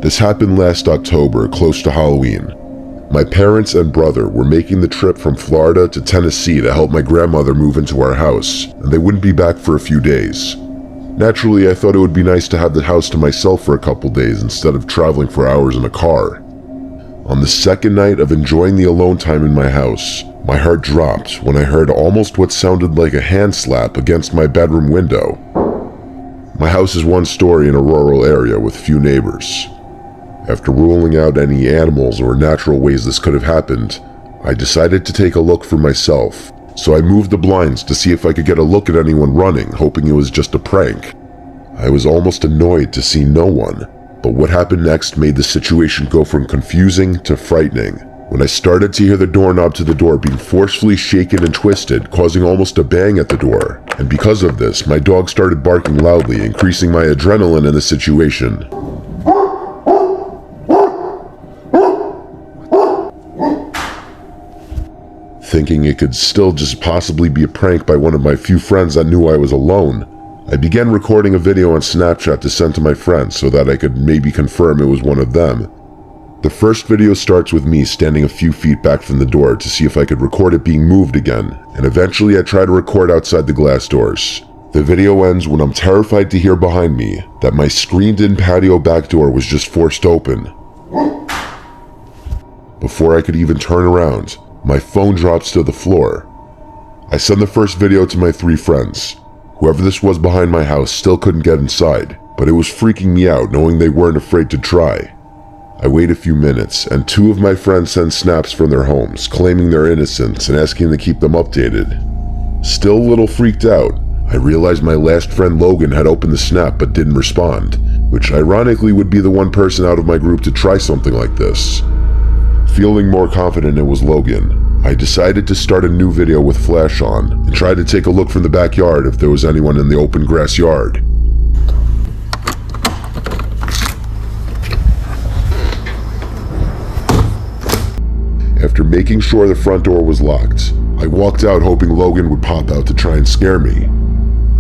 This happened last October, close to Halloween. My parents and brother were making the trip from Florida to Tennessee to help my grandmother move into our house, and they wouldn't be back for a few days. Naturally, I thought it would be nice to have the house to myself for a couple days instead of traveling for hours in a car. On the second night of enjoying the alone time in my house, my heart dropped when I heard almost what sounded like a hand slap against my bedroom window. My house is one story in a rural area with few neighbors. After ruling out any animals or natural ways this could have happened, I decided to take a look for myself, so I moved the blinds to see if I could get a look at anyone running, hoping it was just a prank. I was almost annoyed to see no one, but what happened next made the situation go from confusing to frightening. When I started to hear the doorknob to the door being forcefully shaken and twisted, causing almost a bang at the door, and because of this, my dog started barking loudly, increasing my adrenaline in the situation. Thinking it could still just possibly be a prank by one of my few friends that knew I was alone, I began recording a video on Snapchat to send to my friends so that I could maybe confirm it was one of them. The first video starts with me standing a few feet back from the door to see if I could record it being moved again, and eventually I try to record outside the glass doors. The video ends when I'm terrified to hear behind me that my screened-in patio back door was just forced open. Before I could even turn around, my phone drops to the floor. I send the first video to my 3 friends. Whoever this was behind my house still couldn't get inside, but it was freaking me out knowing they weren't afraid to try. I wait a few minutes, and 2 of my friends send snaps from their homes, claiming their innocence and asking to keep them updated. Still a little freaked out, I realized my last friend Logan had opened the snap but didn't respond, which ironically would be the one person out of my group to try something like this. Feeling more confident it was Logan, I decided to start a new video with flash on and try to take a look from the backyard if there was anyone in the open grass yard. After making sure the front door was locked, I walked out hoping Logan would pop out to try and scare me.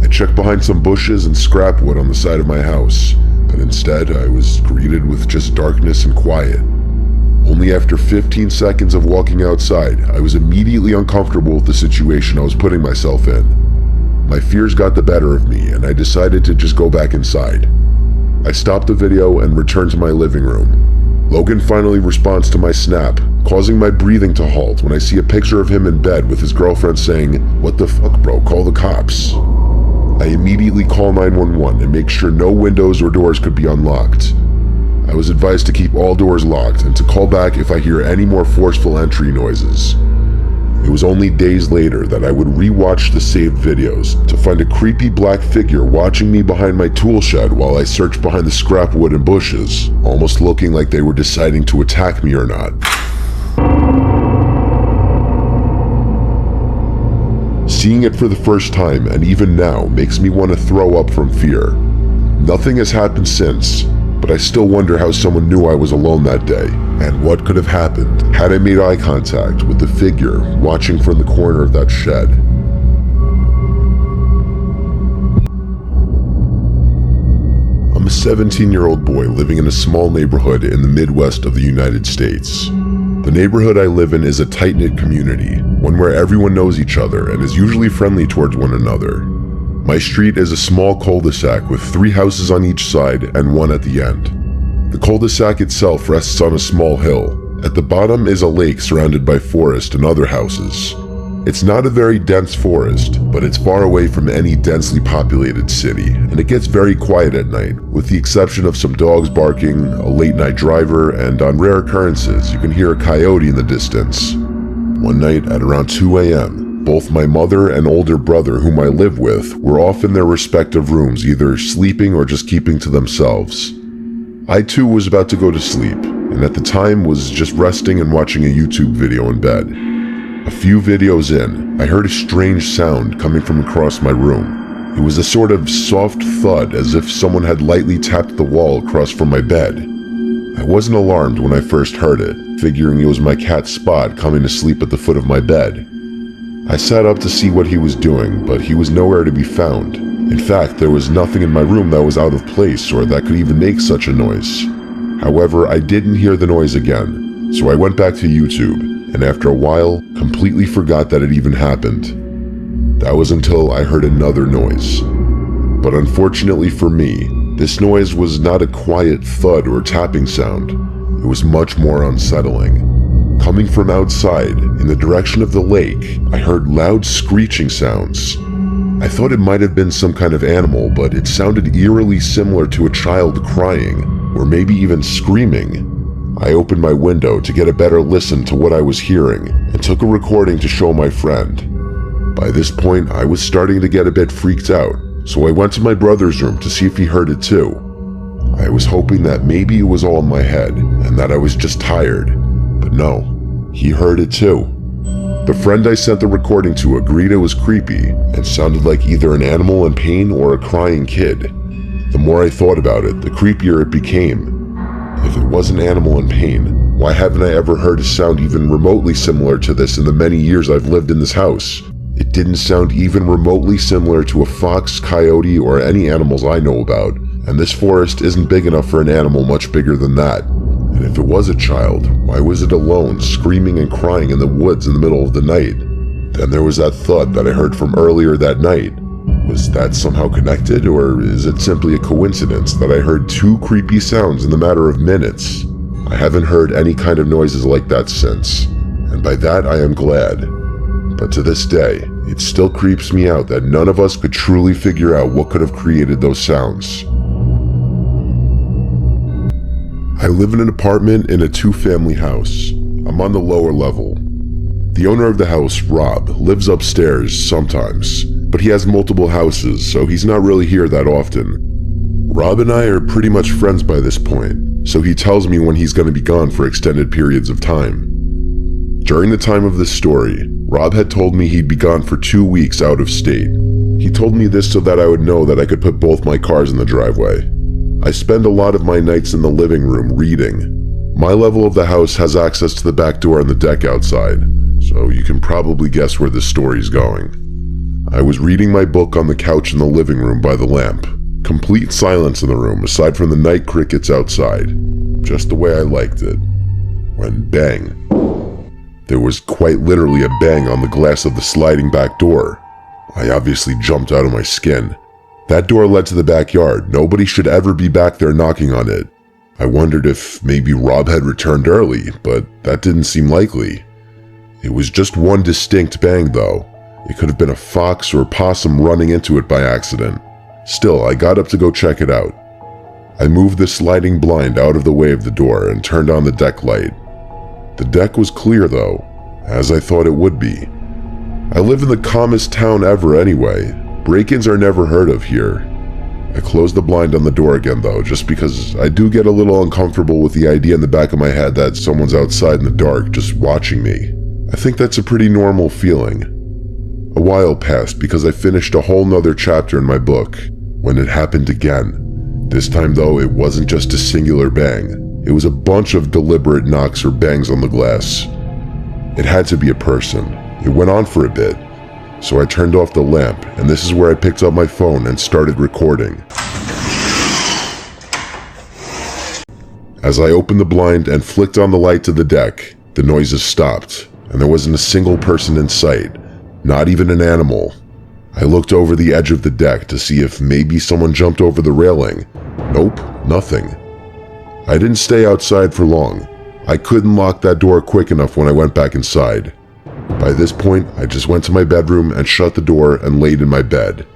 I checked behind some bushes and scrap wood on the side of my house, but instead I was greeted with just darkness and quiet. Only after 15 seconds of walking outside, I was immediately uncomfortable with the situation I was putting myself in. My fears got the better of me, and I decided to just go back inside. I stopped the video and returned to my living room. Logan finally responds to my snap, causing my breathing to halt when I see a picture of him in bed with his girlfriend saying, "What the fuck, bro, call the cops." I immediately call 911 and make sure no windows or doors could be unlocked. I was advised to keep all doors locked and to call back if I hear any more forceful entry noises. It was only days later that I would re-watch the saved videos to find a creepy black figure watching me behind my tool shed while I searched behind the scrap wood and bushes, almost looking like they were deciding to attack me or not. Seeing it for the first time, and even now, makes me want to throw up from fear. Nothing has happened since, but I still wonder how someone knew I was alone that day, and what could have happened had I made eye contact with the figure watching from the corner of that shed. I'm a 17-year-old boy living in a small neighborhood in the Midwest of the United States. The neighborhood I live in is a tight-knit community, one where everyone knows each other and is usually friendly towards one another. My street is a small cul-de-sac with 3 houses on each side and 1 at the end. The cul-de-sac itself rests on a small hill. At the bottom is a lake surrounded by forest and other houses. It's not a very dense forest, but it's far away from any densely populated city, and it gets very quiet at night, with the exception of some dogs barking, a late-night driver, and on rare occurrences, you can hear a coyote in the distance. One night at around 2 a.m., both my mother and older brother, whom I live with, were off in their respective rooms, either sleeping or just keeping to themselves. I too was about to go to sleep, and at the time was just resting and watching a YouTube video in bed. A few videos in, I heard a strange sound coming from across my room. It was a sort of soft thud as if someone had lightly tapped the wall across from my bed. I wasn't alarmed when I first heard it, figuring it was my cat Spot coming to sleep at the foot of my bed. I sat up to see what he was doing, but he was nowhere to be found. In fact, there was nothing in my room that was out of place or that could even make such a noise. However, I didn't hear the noise again, so I went back to YouTube, and after a while, completely forgot that it even happened. That was until I heard another noise. But unfortunately for me, this noise was not a quiet thud or tapping sound. It was much more unsettling. Coming from outside, in the direction of the lake, I heard loud screeching sounds. I thought it might have been some kind of animal, but it sounded eerily similar to a child crying, or maybe even screaming. I opened my window to get a better listen to what I was hearing, and took a recording to show my friend. By this point, I was starting to get a bit freaked out, so I went to my brother's room to see if he heard it too. I was hoping that maybe it was all in my head, and that I was just tired, but no, he heard it too. The friend I sent the recording to agreed it was creepy, and sounded like either an animal in pain or a crying kid. The more I thought about it, the creepier it became. If it was an animal in pain, why haven't I ever heard a sound even remotely similar to this in the many years I've lived in this house? It didn't sound even remotely similar to a fox, coyote, or any animals I know about, and this forest isn't big enough for an animal much bigger than that. And if it was a child, why was it alone, screaming and crying in the woods in the middle of the night? Then there was that thud that I heard from earlier that night. Was that somehow connected, or is it simply a coincidence that I heard two creepy sounds in the matter of minutes? I haven't heard any kind of noises like that since, and by that I am glad. But to this day, it still creeps me out that none of us could truly figure out what could have created those sounds. I live in an apartment in a two-family house. I'm on the lower level. The owner of the house, Rob, lives upstairs sometimes, but he has multiple houses, so he's not really here that often. Rob and I are pretty much friends by this point, so he tells me when he's going to be gone for extended periods of time. During the time of this story, Rob had told me he'd be gone for 2 weeks out of state. He told me this so that I would know that I could put both my cars in the driveway. I spend a lot of my nights in the living room reading. My level of the house has access to the back door and the deck outside, so you can probably guess where this story's going. I was reading my book on the couch in the living room by the lamp. Complete silence in the room aside from the night crickets outside. Just the way I liked it. When bang. There was quite literally a bang on the glass of the sliding back door. I obviously jumped out of my skin. That door led to the backyard. Nobody should ever be back there knocking on it. I wondered if maybe Rob had returned early, but that didn't seem likely. It was just one distinct bang though. It could have been a fox or possum running into it by accident. Still, I got up to go check it out. I moved the sliding blind out of the way of the door and turned on the deck light. The deck was clear though, as I thought it would be. I live in the calmest town ever anyway. Break-ins are never heard of here. I closed the blind on the door again though, just because I do get a little uncomfortable with the idea in the back of my head that someone's outside in the dark just watching me. I think that's a pretty normal feeling. A while passed because I finished a whole nother chapter in my book, when it happened again. This time though, it wasn't just a singular bang. It was a bunch of deliberate knocks or bangs on the glass. It had to be a person. It went on for a bit. So I turned off the lamp, and this is where I picked up my phone and started recording. As I opened the blind and flicked on the light to the deck, the noises stopped, and there wasn't a single person in sight, not even an animal. I looked over the edge of the deck to see if maybe someone jumped over the railing. Nope, nothing. I didn't stay outside for long. I couldn't lock that door quick enough when I went back inside. By this point, I just went to my bedroom and shut the door and laid in my bed.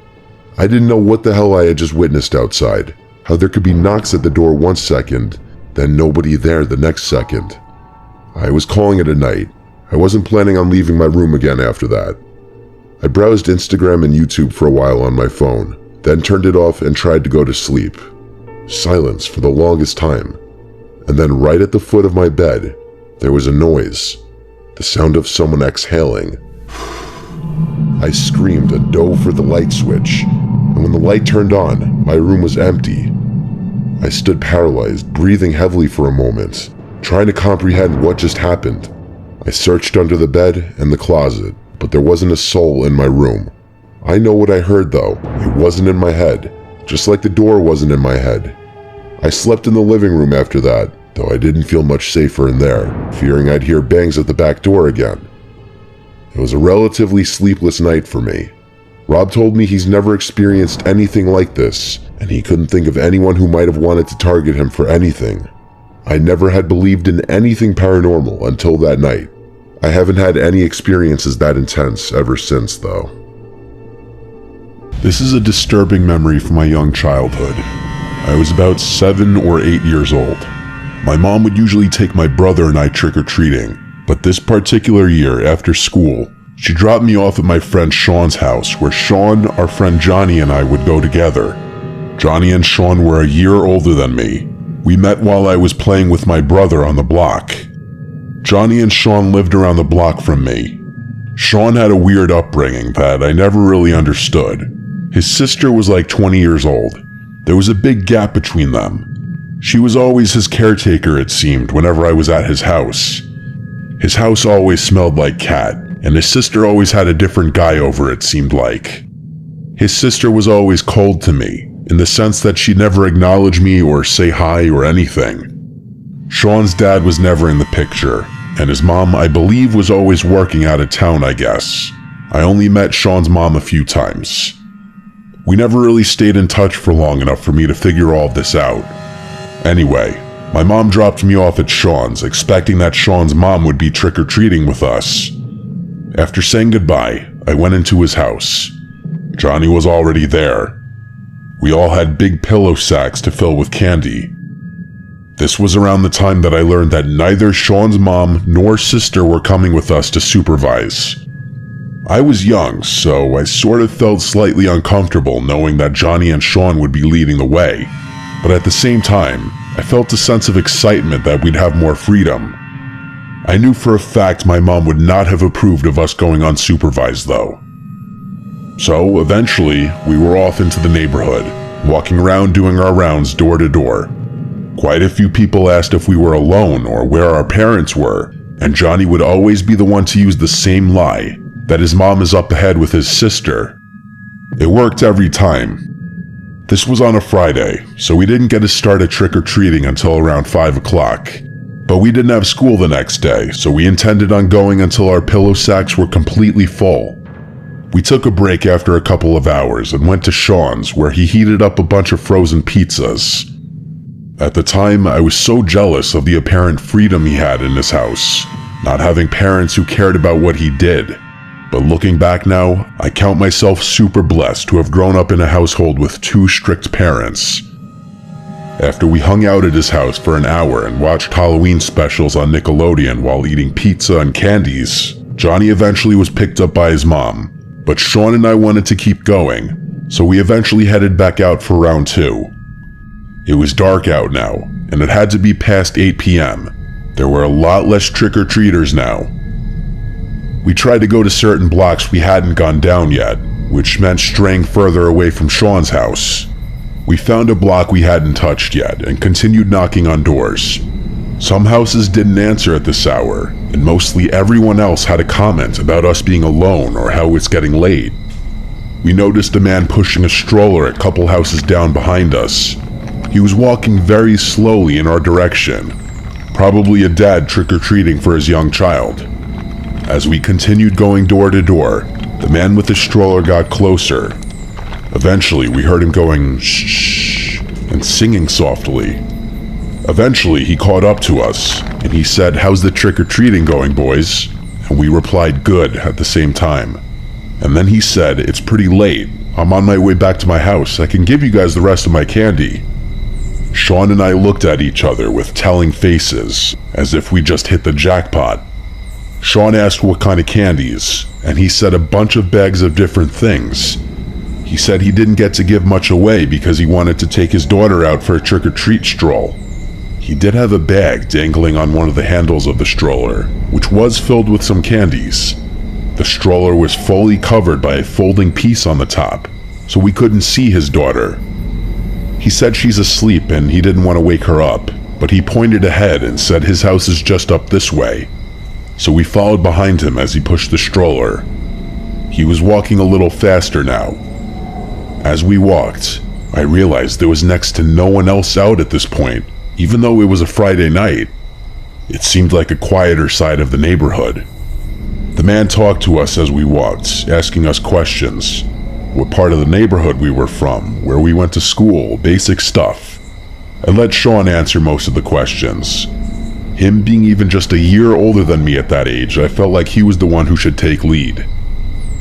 I didn't know what the hell I had just witnessed outside, how there could be knocks at the door 1 second, then nobody there the next second. I was calling it a night. I wasn't planning on leaving my room again after that. I browsed Instagram and YouTube for a while on my phone, then turned it off and tried to go to sleep. Silence for the longest time. And then right at the foot of my bed, there was a noise. The sound of someone exhaling. I screamed and dove for the light switch, and when the light turned on, my room was empty. I stood paralyzed, breathing heavily for a moment, trying to comprehend what just happened. I searched under the bed and the closet, but there wasn't a soul in my room. I know what I heard though. It wasn't in my head, just like the door wasn't in my head. I slept in the living room after that, though I didn't feel much safer in there, fearing I'd hear bangs at the back door again. It was a relatively sleepless night for me. Rob told me he's never experienced anything like this, and he couldn't think of anyone who might have wanted to target him for anything. I never had believed in anything paranormal until that night. I haven't had any experiences that intense ever since, though. This is a disturbing memory from my young childhood. I was about 7 or 8 years old. My mom would usually take my brother and I trick-or-treating, but this particular year, after school, she dropped me off at my friend Sean's house, where Sean, our friend Johnny, and I would go together. Johnny and Sean were a year older than me. We met while I was playing with my brother on the block. Johnny and Sean lived around the block from me. Sean had a weird upbringing that I never really understood. His sister was like 20 years old. There was a big gap between them. She was always his caretaker, it seemed, whenever I was at his house. His house always smelled like cat, and his sister always had a different guy over, it seemed like. His sister was always cold to me, in the sense that she'd never acknowledge me or say hi or anything. Sean's dad was never in the picture, and his mom, I believe, was always working out of town, I guess. I only met Sean's mom a few times. We never really stayed in touch for long enough for me to figure all this out. Anyway, my mom dropped me off at Sean's, expecting that Sean's mom would be trick-or-treating with us. After saying goodbye, I went into his house. Johnny was already there. We all had big pillow sacks to fill with candy. This was around the time that I learned that neither Sean's mom nor sister were coming with us to supervise. I was young, so I sort of felt slightly uncomfortable knowing that Johnny and Sean would be leading the way. But at the same time, I felt a sense of excitement that we'd have more freedom. I knew for a fact my mom would not have approved of us going unsupervised, though. So, eventually, we were off into the neighborhood, walking around doing our rounds door to door. Quite a few people asked if we were alone or where our parents were, and Johnny would always be the one to use the same lie, that his mom is up ahead with his sister. It worked every time. This was on a Friday, so we didn't get to start at trick-or-treating until around 5 o'clock. But we didn't have school the next day, so we intended on going until our pillow sacks were completely full. We took a break after a couple of hours and went to Sean's, where he heated up a bunch of frozen pizzas. At the time, I was so jealous of the apparent freedom he had in his house, not having parents who cared about what he did. But looking back now, I count myself super blessed to have grown up in a household with 2 strict parents. After we hung out at his house for an hour and watched Halloween specials on Nickelodeon while eating pizza and candies, Johnny eventually was picked up by his mom. But Sean and I wanted to keep going, so we eventually headed back out for round 2. It was dark out now, and it had to be past 8 p.m. There were a lot less trick-or-treaters now. We tried to go to certain blocks we hadn't gone down yet, which meant straying further away from Sean's house. We found a block we hadn't touched yet and continued knocking on doors. Some houses didn't answer at this hour, and mostly everyone else had a comment about us being alone or how it's getting late. We noticed a man pushing a stroller a couple houses down behind us. He was walking very slowly in our direction, probably a dad trick-or-treating for his young child. As we continued going door to door, the man with the stroller got closer. Eventually, we heard him going shh and singing softly. Eventually, he caught up to us, and he said, "How's the trick-or-treating going, boys?" And we replied, "Good," at the same time. And then he said, "It's pretty late. I'm on my way back to my house. I can give you guys the rest of my candy." Sean and I looked at each other with telling faces, as if we just hit the jackpot. Sean asked what kind of candies, and he said a bunch of bags of different things. He said he didn't get to give much away because he wanted to take his daughter out for a trick-or-treat stroll. He did have a bag dangling on one of the handles of the stroller, which was filled with some candies. The stroller was fully covered by a folding piece on the top, so we couldn't see his daughter. He said she's asleep and he didn't want to wake her up, but he pointed ahead and said his house is just up this way. So we followed behind him as he pushed the stroller. He was walking a little faster now. As we walked, I realized there was next to no one else out at this point, Even though it was a Friday night, it seemed like a quieter side of the neighborhood. The man talked to us as we walked, asking us questions. What part of the neighborhood we were from, where we went to school, basic stuff. I let Sean answer most of the questions. Him being even just a year older than me at that age, I felt like he was the one who should take lead.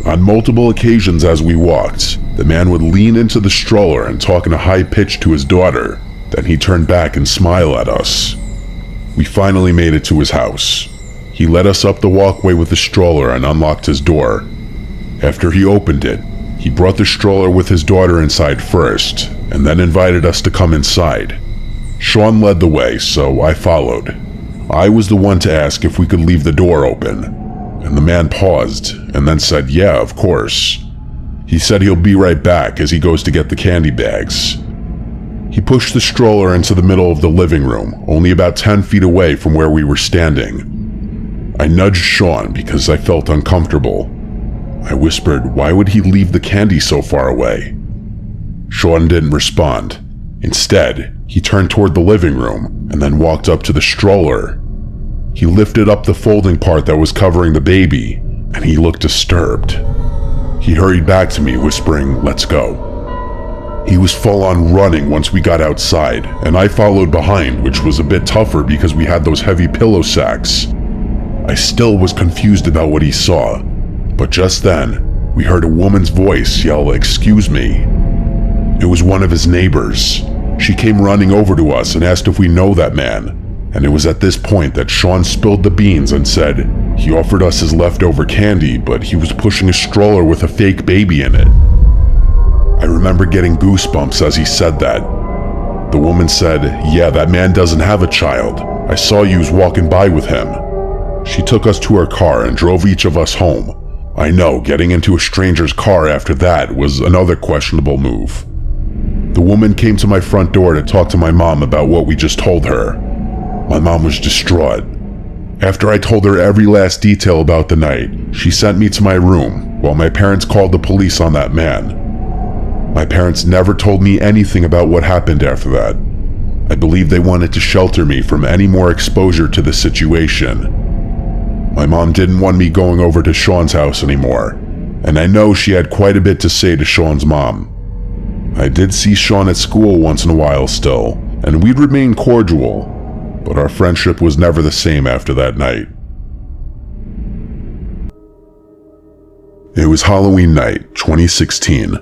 On multiple occasions as we walked, the man would lean into the stroller and talk in a high pitch to his daughter. Then he'd turn back and smile at us. We finally made it to his house. He led us up the walkway with the stroller and unlocked his door. After he opened it, he brought the stroller with his daughter inside first, and then invited us to come inside. Sean led the way, so I followed. I was the one to ask if we could leave the door open, and the man paused and then said, "Yeah, of course." He said he'll be right back as he goes to get the candy bags. He pushed the stroller into the middle of the living room, only about 10 feet away from where we were standing. I nudged Sean because I felt uncomfortable. I whispered, "Why would he leave the candy so far away?" Sean didn't respond. Instead, he turned toward the living room and then walked up to the stroller. He lifted up the folding part that was covering the baby, and he looked disturbed. He hurried back to me, whispering, "Let's go." He was full on running once we got outside, and I followed behind, which was a bit tougher because we had those heavy pillow sacks. I still was confused about what he saw, but just then, we heard a woman's voice yell, "Excuse me." It was one of his neighbors. She came running over to us and asked if we know that man, and it was at this point that Sean spilled the beans and said he offered us his leftover candy, but he was pushing a stroller with a fake baby in it. I remember getting goosebumps as he said that. The woman said, "Yeah, that man doesn't have a child. I saw yous walking by with him." She took us to her car and drove each of us home. I know, getting into a stranger's car after that was another questionable move. The woman came to my front door to talk to my mom about what we just told her. My mom was distraught. After I told her every last detail about the night, she sent me to my room while my parents called the police on that man. My parents never told me anything about what happened after that. I believe they wanted to shelter me from any more exposure to the situation. My mom didn't want me going over to Sean's house anymore, and I know she had quite a bit to say to Sean's mom. I did see Sean at school once in a while still, and we'd remain cordial, but our friendship was never the same after that night. It was Halloween night, 2016.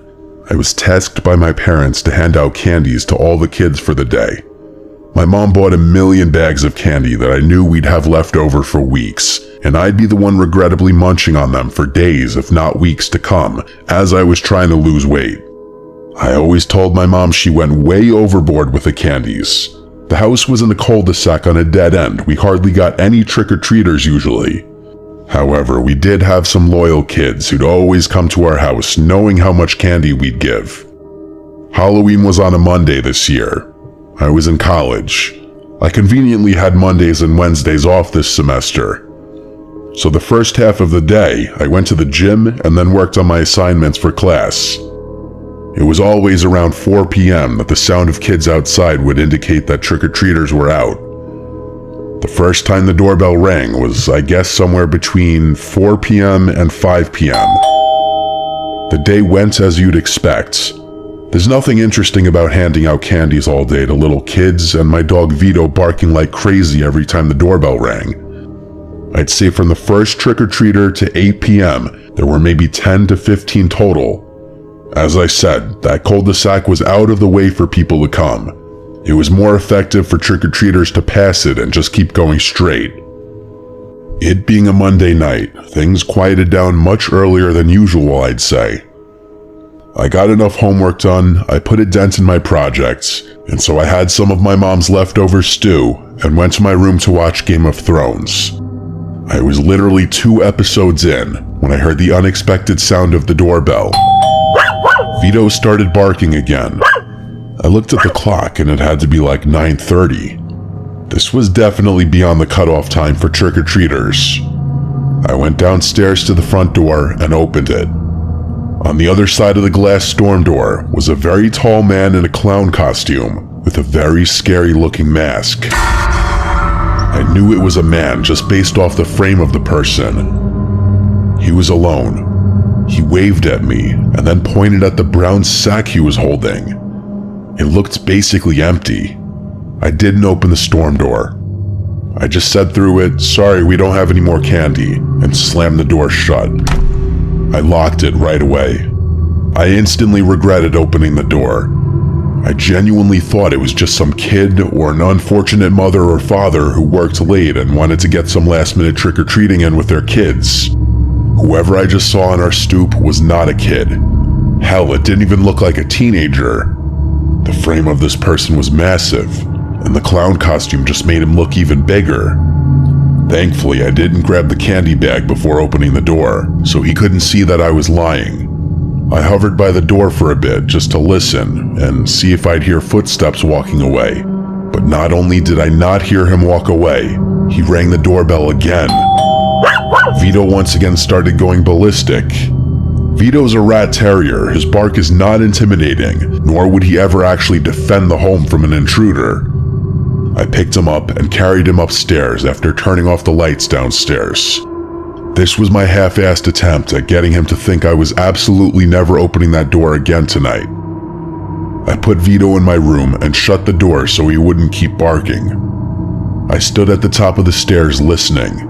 I was tasked by my parents to hand out candies to all the kids for the day. My mom bought 1,000,000 bags of candy that I knew we'd have left over for weeks, and I'd be the one regrettably munching on them for days if not weeks to come, as I was trying to lose weight. I always told my mom she went way overboard with the candies. The house was in a cul-de-sac on a dead end. We hardly got any trick-or-treaters usually. However, we did have some loyal kids who'd always come to our house knowing how much candy we'd give. Halloween was on a Monday this year. I was in college. I conveniently had Mondays and Wednesdays off this semester. So the first half of the day, I went to the gym and then worked on my assignments for class. It was always around 4 p.m. that the sound of kids outside would indicate that trick-or-treaters were out. The first time the doorbell rang was, I guess, somewhere between 4 p.m. and 5 p.m. The day went as you'd expect. There's nothing interesting about handing out candies all day to little kids and my dog Vito barking like crazy every time the doorbell rang. I'd say from the first trick-or-treater to 8 p.m., there were maybe 10 to 15 total. As I said, that cul-de-sac was out of the way for people to come. It was more effective for trick-or-treaters to pass it and just keep going straight. It being a Monday night, things quieted down much earlier than usual, I'd say. I got enough homework done, I put a dent in my projects, and so I had some of my mom's leftover stew and went to my room to watch Game of Thrones. I was literally 2 episodes in when I heard the unexpected sound of the doorbell. Vito started barking again. I looked at the clock and it had to be like 9:30. This was definitely beyond the cutoff time for trick-or-treaters. I went downstairs to the front door and opened it. On the other side of the glass storm door was a very tall man in a clown costume. with a very scary looking mask. I knew it was a man just based off the frame of the person. He was alone. He waved at me and then pointed at the brown sack he was holding. It looked basically empty. I didn't open the storm door. I just said through it, "Sorry, we don't have any more candy," and slammed the door shut. I locked it right away. I instantly regretted opening the door. I genuinely thought it was just some kid or an unfortunate mother or father who worked late and wanted to get some last-minute trick-or-treating in with their kids. Whoever I just saw on our stoop was not a kid. Hell, it didn't even look like a teenager. The frame of this person was massive, and the clown costume just made him look even bigger. Thankfully, I didn't grab the candy bag before opening the door, so he couldn't see that I was lying. I hovered by the door for a bit just to listen and see if I'd hear footsteps walking away. But not only did I not hear him walk away, he rang the doorbell again. Vito once again started going ballistic. Vito's a rat terrier. His bark is not intimidating, nor would he ever actually defend the home from an intruder. I picked him up and carried him upstairs after turning off the lights downstairs. This was my half-assed attempt at getting him to think I was absolutely never opening that door again tonight. I put Vito in my room and shut the door so he wouldn't keep barking. I stood at the top of the stairs listening,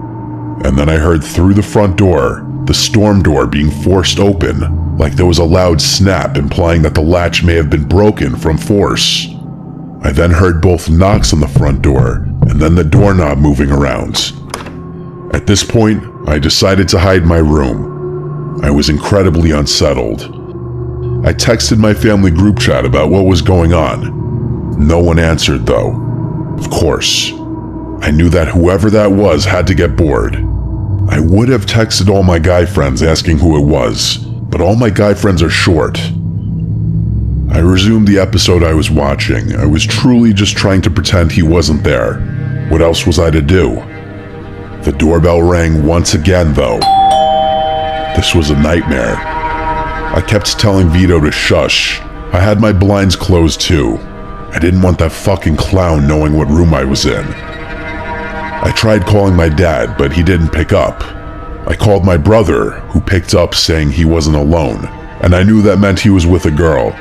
and then I heard through the front door, the storm door being forced open, like there was a loud snap implying that the latch may have been broken from force. I then heard both knocks on the front door, and then the doorknob moving around. At this point, I decided to hide in my room. I was incredibly unsettled. I texted my family group chat about what was going on. No one answered though. Of course. I knew that whoever that was had to get bored. I would have texted all my guy friends asking who it was, but all my guy friends are short. I resumed the episode I was watching. I was truly just trying to pretend he wasn't there. What else was I to do? The doorbell rang once again though. This was a nightmare. I kept telling Vito to shush. I had my blinds closed too. I didn't want that fucking clown knowing what room I was in. I tried calling my dad, but he didn't pick up. I called my brother, who picked up saying he wasn't alone, and I knew that meant he was with a girl.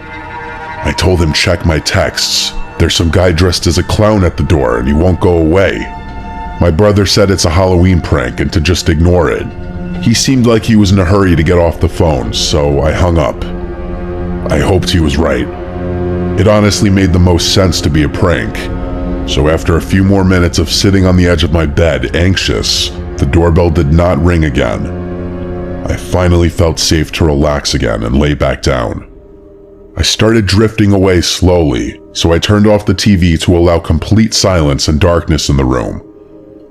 I told him check my texts. There's some guy dressed as a clown at the door and he won't go away. My brother said it's a Halloween prank and to just ignore it. He seemed like he was in a hurry to get off the phone, so I hung up. I hoped he was right. It honestly made the most sense to be a prank. So after a few more minutes of sitting on the edge of my bed, anxious, the doorbell did not ring again. I finally felt safe to relax again and lay back down. I started drifting away slowly, so I turned off the TV to allow complete silence and darkness in the room.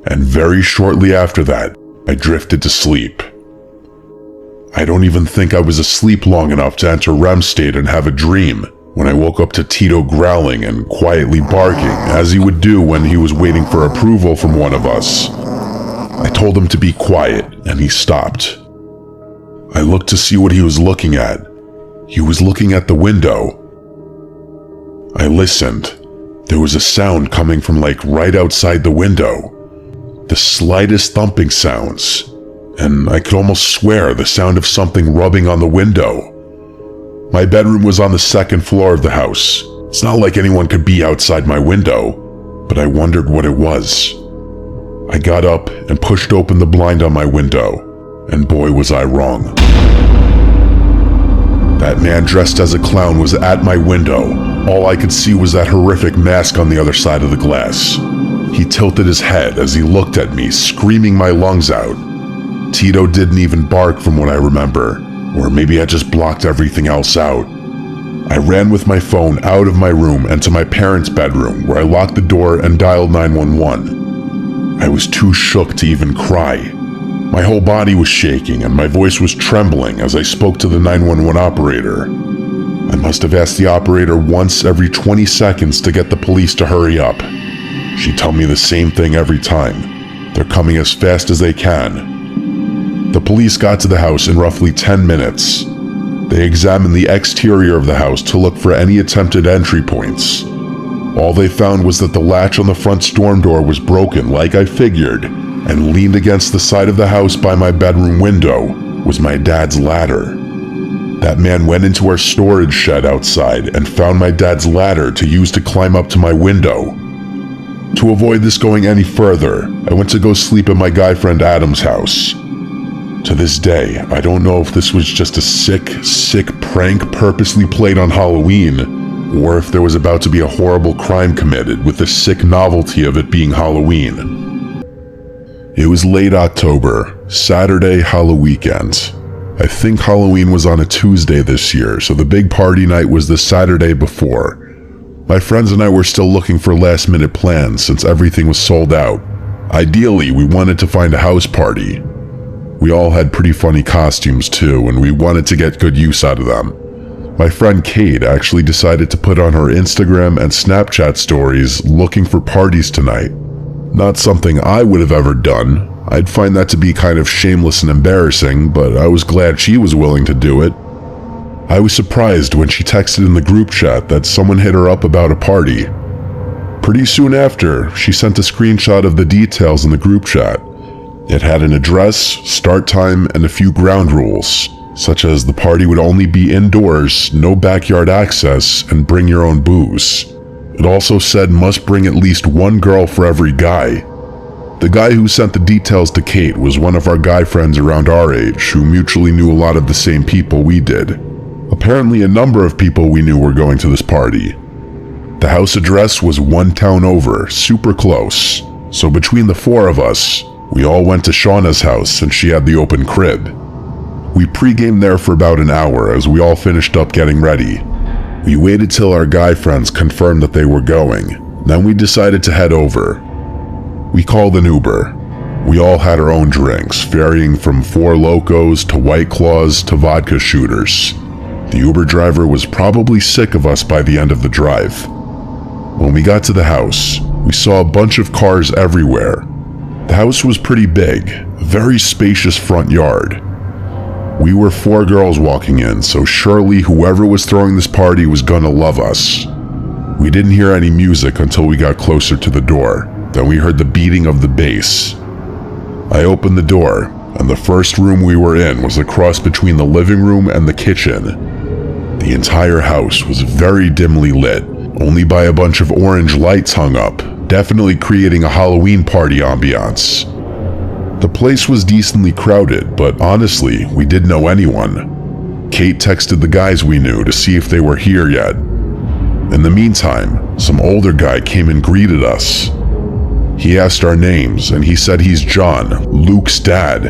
And very shortly after that, I drifted to sleep. I don't even think I was asleep long enough to enter REM state and have a dream when I woke up to Tito growling and quietly barking, as he would do when he was waiting for approval from one of us. I told him to be quiet, and he stopped. I looked to see what he was looking at. He was looking at the window. I listened. There was a sound coming from like right outside the window. The slightest thumping sounds, and I could almost swear the sound of something rubbing on the window. My bedroom was on the second floor of the house. It's not like anyone could be outside my window, but I wondered what it was. I got up and pushed open the blind on my window, and boy was I wrong. That man dressed as a clown was at my window. All I could see was that horrific mask on the other side of the glass. He tilted his head as he looked at me, screaming my lungs out. Tito didn't even bark from what I remember, or maybe I just blocked everything else out. I ran with my phone out of my room and to my parents' bedroom, where I locked the door and dialed 911. I was too shook to even cry. My whole body was shaking and my voice was trembling as I spoke to the 911 operator. I must have asked the operator once every 20 seconds to get the police to hurry up. She'd tell me the same thing every time. They're coming as fast as they can. The police got to the house in roughly 10 minutes. They examined the exterior of the house to look for any attempted entry points. All they found was that the latch on the front storm door was broken like I figured, and leaned against the side of the house by my bedroom window was my dad's ladder. That man went into our storage shed outside and found my dad's ladder to use to climb up to my window. To avoid this going any further, I went to go sleep at my guy friend Adam's house. To this day, I don't know if this was just a sick prank purposely played on Halloween, or if there was about to be a horrible crime committed with the sick novelty of it being Halloween. It was late October, Saturday Halloween weekend. I think Halloween was on a Tuesday this year, so the big party night was the Saturday before. My friends and I were still looking for last-minute plans since everything was sold out. Ideally, we wanted to find a house party. We all had pretty funny costumes too, and we wanted to get good use out of them. My friend Kate actually decided to put on her Instagram and Snapchat stories looking for parties tonight. Not something I would have ever done. I'd find that to be kind of shameless and embarrassing, but I was glad she was willing to do it. I was surprised when she texted in the group chat that someone hit her up about a party. Pretty soon after, she sent a screenshot of the details in the group chat. It had an address, start time, and a few ground rules, such as the party would only be indoors, no backyard access, and bring your own booze. It also said must bring at least one girl for every guy. The guy who sent the details to Kate was one of our guy friends around our age who mutually knew a lot of the same people we did. Apparently a number of people we knew were going to this party. The house address was one town over, super close, so between the four of us, we all went to Shauna's house since she had the open crib. We pre-gamed there for about an hour as we all finished up getting ready. We waited till our guy friends confirmed that they were going, then we decided to head over. We called an Uber. We all had our own drinks, varying from Four Locos to White Claws to vodka shooters. The Uber driver was probably sick of us by the end of the drive. When we got to the house, we saw a bunch of cars everywhere. The house was pretty big, a very spacious front yard. We were 4 girls walking in, so surely whoever was throwing this party was gonna love us. We didn't hear any music until we got closer to the door. Then we heard the beating of the bass. I opened the door, and the first room we were in was a cross between the living room and the kitchen. The entire house was very dimly lit, only by a bunch of orange lights hung up, definitely creating a Halloween party ambiance. The place was decently crowded, but honestly, we didn't know anyone. Kate texted the guys we knew to see if they were here yet. In the meantime, some older guy came and greeted us. He asked our names, and he said he's John, Luke's dad.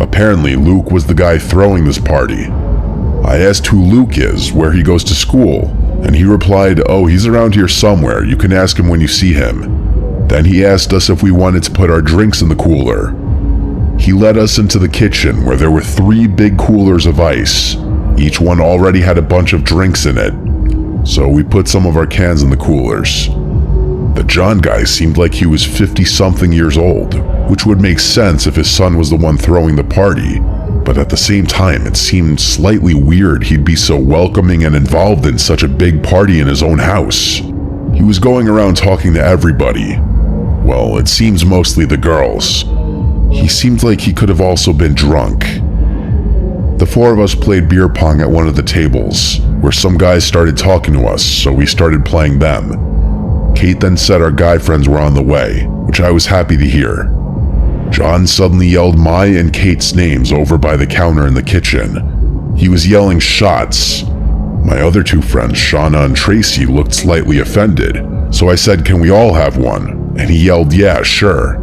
Apparently, Luke was the guy throwing this party. I asked who Luke is, where he goes to school, and he replied, "Oh, he's around here somewhere, you can ask him when you see him." Then he asked us if we wanted to put our drinks in the cooler. He led us into the kitchen where there were 3 big coolers of ice. Each one already had a bunch of drinks in it, so we put some of our cans in the coolers. The John guy seemed like he was 50-something years old, which would make sense if his son was the one throwing the party, but at the same time it seemed slightly weird he'd be so welcoming and involved in such a big party in his own house. He was going around talking to everybody. Well, it seems mostly the girls. He seemed like he could have also been drunk. The 4 of us played beer pong at one of the tables, where some guys started talking to us, so we started playing them. Kate then said our guy friends were on the way, which I was happy to hear. John suddenly yelled my and Kate's names over by the counter in the kitchen. He was yelling shots. My other 2 friends, Shauna and Tracy, looked slightly offended, so I said, "Can we all have one?" And he yelled, "Yeah, sure."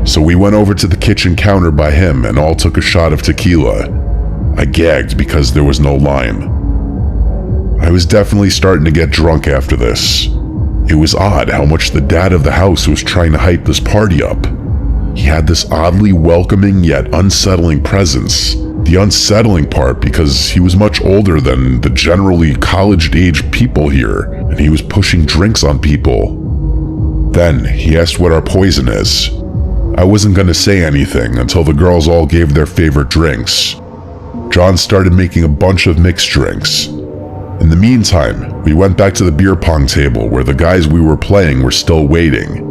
So we went over to the kitchen counter by him and all took a shot of tequila. I gagged because there was no lime. I was definitely starting to get drunk after this. It was odd how much the dad of the house was trying to hype this party up. He had this oddly welcoming yet unsettling presence. The unsettling part because he was much older than the generally college-age people here, and he was pushing drinks on people. Then he asked what our poison is. I wasn't gonna say anything until the girls all gave their favorite drinks. John started making a bunch of mixed drinks. In the meantime, we went back to the beer pong table where the guys we were playing were still waiting.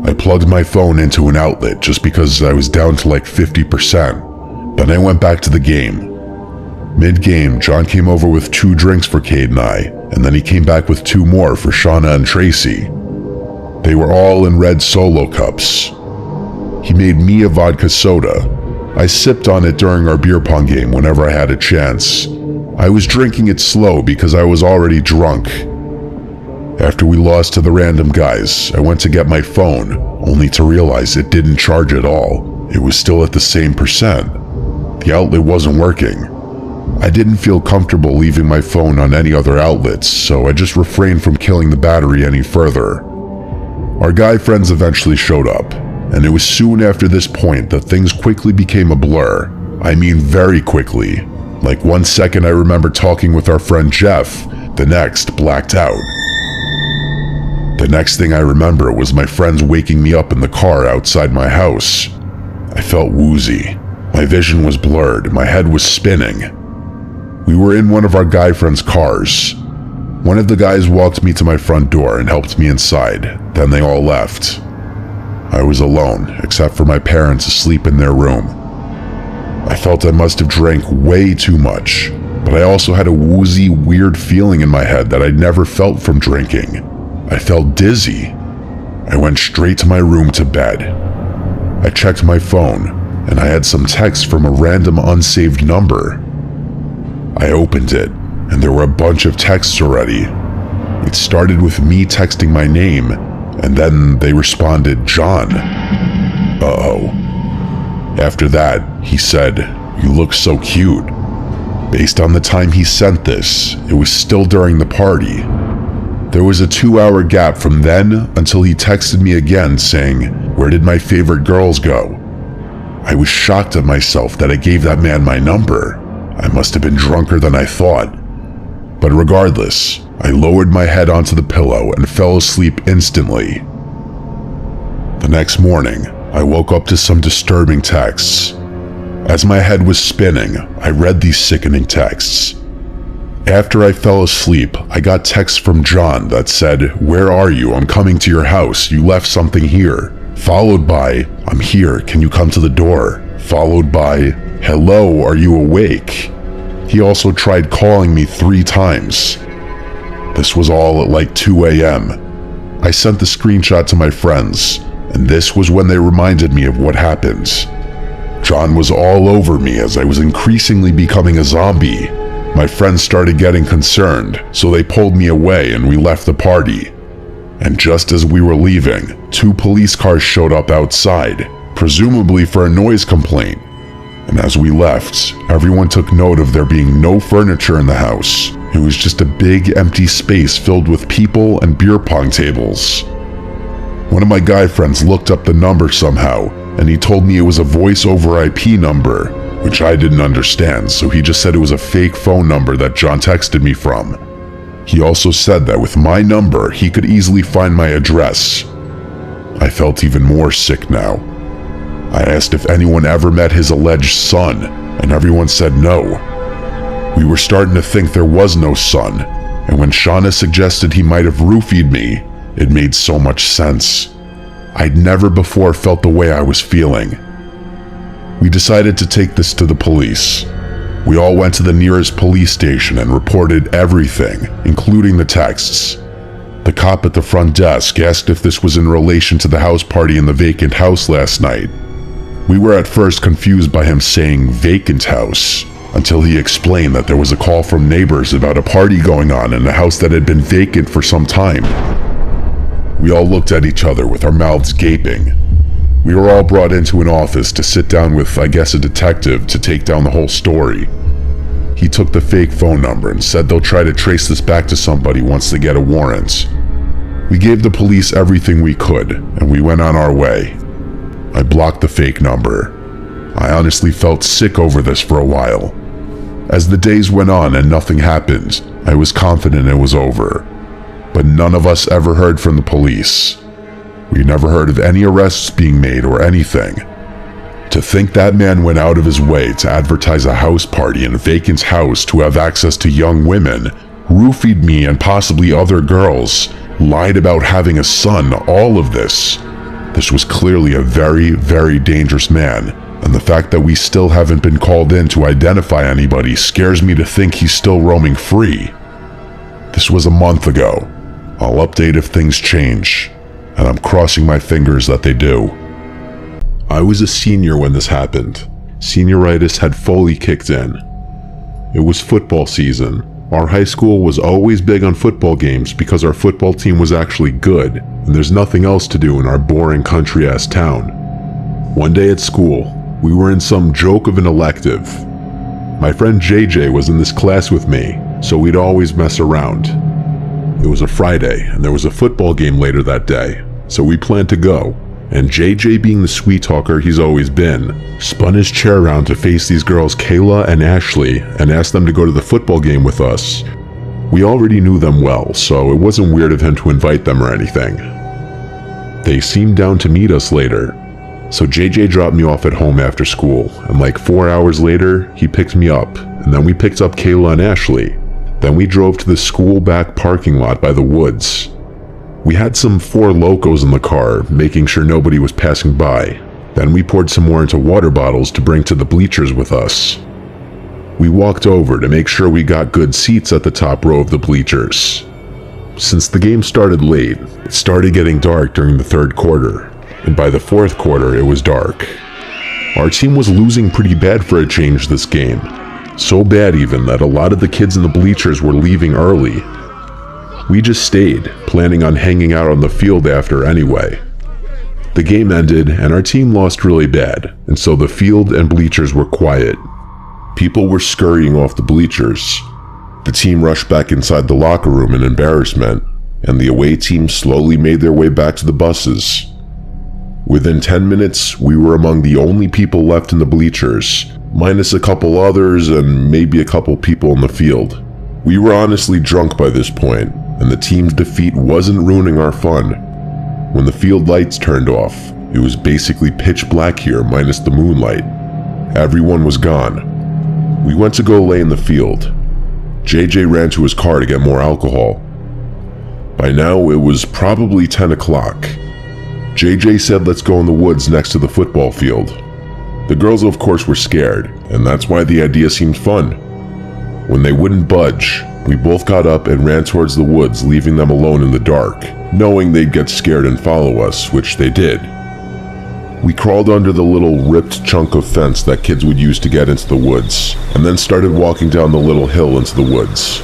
I plugged my phone into an outlet just because I was down to like 50%. Then I went back to the game. Mid-game, John came over with 2 drinks for Cade and I, and then he came back with 2 more for Shauna and Tracy. They were all in red Solo cups. He made me a vodka soda. I sipped on it during our beer pong game whenever I had a chance. I was drinking it slow because I was already drunk. After we lost to the random guys, I went to get my phone, only to realize it didn't charge at all. It was still at the same percent. The outlet wasn't working. I didn't feel comfortable leaving my phone on any other outlets, so I just refrained from killing the battery any further. Our guy friends eventually showed up, and it was soon after this point that things quickly became a blur. I mean very quickly. Like 1 second I remember talking with our friend Jeff, the next blacked out. The next thing I remember was my friends waking me up in the car outside my house. I felt woozy. My vision was blurred, my head was spinning. We were in one of our guy friends' cars. One of the guys walked me to my front door and helped me inside, then they all left. I was alone, except for my parents asleep in their room. I felt I must have drank way too much, but I also had a woozy, weird feeling in my head that I'd never felt from drinking. I felt dizzy. I went straight to my room to bed. I checked my phone, and I had some text from a random unsaved number. I opened it, and there were a bunch of texts already. It started with me texting my name, and then they responded, John. Uh-oh. After that, he said, "You look so cute." Based on the time he sent this, it was still during the party. There was a 2-hour gap from then until he texted me again saying, "Where did my favorite girls go?" I was shocked at myself that I gave that man my number. I must have been drunker than I thought. But regardless, I lowered my head onto the pillow and fell asleep instantly. The next morning, I woke up to some disturbing texts. As my head was spinning, I read these sickening texts. After I fell asleep, I got texts from John that said, "Where are you? I'm coming to your house. You left something here." Followed by, "I'm here. Can you come to the door?" Followed by, "Hello, are you awake?" He also tried calling me 3 times. This was all at like 2 a.m. I sent the screenshot to my friends, and this was when they reminded me of what happened. John was all over me as I was increasingly becoming a zombie. My friends started getting concerned, so they pulled me away and we left the party. And just as we were leaving, 2 police cars showed up outside, presumably for a noise complaint. And as we left, everyone took note of there being no furniture in the house. It was just a big empty space filled with people and beer pong tables. One of my guy friends looked up the number somehow, and he told me it was a voice over IP number, which I didn't understand, so he just said it was a fake phone number that John texted me from. He also said that with my number, he could easily find my address. I felt even more sick now. I asked if anyone ever met his alleged son, and everyone said no. We were starting to think there was no son, and when Shauna suggested he might have roofied me, it made so much sense. I'd never before felt the way I was feeling. We decided to take this to the police. We all went to the nearest police station and reported everything, including the texts. The cop at the front desk asked if this was in relation to the house party in the vacant house last night. We were at first confused by him saying vacant house, until he explained that there was a call from neighbors about a party going on in a house that had been vacant for some time. We all looked at each other with our mouths gaping. We were all brought into an office to sit down with, I guess, a detective to take down the whole story. He took the fake phone number and said they'll try to trace this back to somebody once they get a warrant. We gave the police everything we could, and we went on our way. I blocked the fake number. I honestly felt sick over this for a while. As the days went on and nothing happened, I was confident it was over. But none of us ever heard from the police. We never heard of any arrests being made or anything. To think that man went out of his way to advertise a house party in a vacant house to have access to young women roofied me and possibly other girls, lied about having a son, all of this. This was clearly a very, very dangerous man, and the fact that we still haven't been called in to identify anybody scares me to think he's still roaming free. This was a month ago. I'll update if things change, and I'm crossing my fingers that they do. I was a senior when this happened. Senioritis had fully kicked in. It was football season. Our high school was always big on football games because our football team was actually good, and there's nothing else to do in our boring country-ass town. One day at school, we were in some joke of an elective. My friend JJ was in this class with me, so we'd always mess around. It was a Friday, and there was a football game later that day, so we planned to go. And JJ, being the sweet talker he's always been, spun his chair around to face these girls Kayla and Ashley and asked them to go to the football game with us. We already knew them well, so it wasn't weird of him to invite them or anything. They seemed down to meet us later, so JJ dropped me off at home after school, and like 4 hours later, he picked me up, and then we picked up Kayla and Ashley. Then we drove to the school back parking lot by the woods. We had some Four Locos in the car, making sure nobody was passing by. Then we poured some more into water bottles to bring to the bleachers with us. We walked over to make sure we got good seats at the top row of the bleachers. Since the game started late, it started getting dark during the third quarter, and by the fourth quarter it was dark. Our team was losing pretty bad for a change this game. So bad even that a lot of the kids in the bleachers were leaving early. We just stayed, planning on hanging out on the field after anyway. The game ended and our team lost really bad, and so the field and bleachers were quiet. People were scurrying off the bleachers. The team rushed back inside the locker room in embarrassment, and the away team slowly made their way back to the buses. Within 10 minutes, we were among the only people left in the bleachers, minus a couple others and maybe a couple people in the field. We were honestly drunk by this point, and the team's defeat wasn't ruining our fun. When the field lights turned off, it was basically pitch black here minus the moonlight. Everyone was gone. We went to go lay in the field. JJ ran to his car to get more alcohol. By now, it was probably 10 o'clock. JJ said let's go in the woods next to the football field. The girls of course were scared, and that's why the idea seemed fun. When they wouldn't budge, we both got up and ran towards the woods, leaving them alone in the dark, knowing they'd get scared and follow us, which they did. We crawled under the little ripped chunk of fence that kids would use to get into the woods, and then started walking down the little hill into the woods.